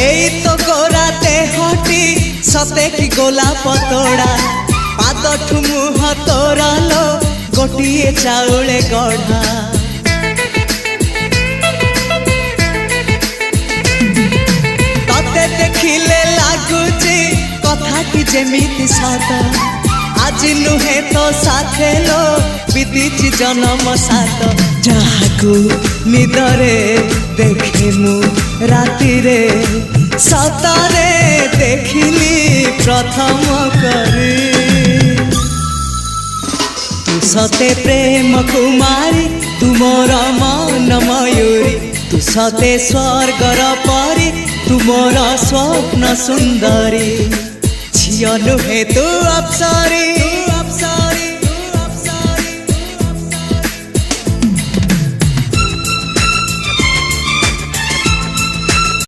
एई तो गोरा देहटी सते कि गोलाप तोड़ा पाद मुह तोरा लो गोटिए चाउले गढ़ा तते देखिले लागुची कथाटी जेमिति सत आज नुहे तो साथे लो बीतीची जन्म सात जहाकू निदरे देखे मु राति रे सतरे देखिली प्रथम करी तू सते प्रेम कुमारी तू मोर मन मयूरी तू सते स्वर्गर परी तू मोर स्वप्न सुंदरी झियो नुहे तू अप्सरी।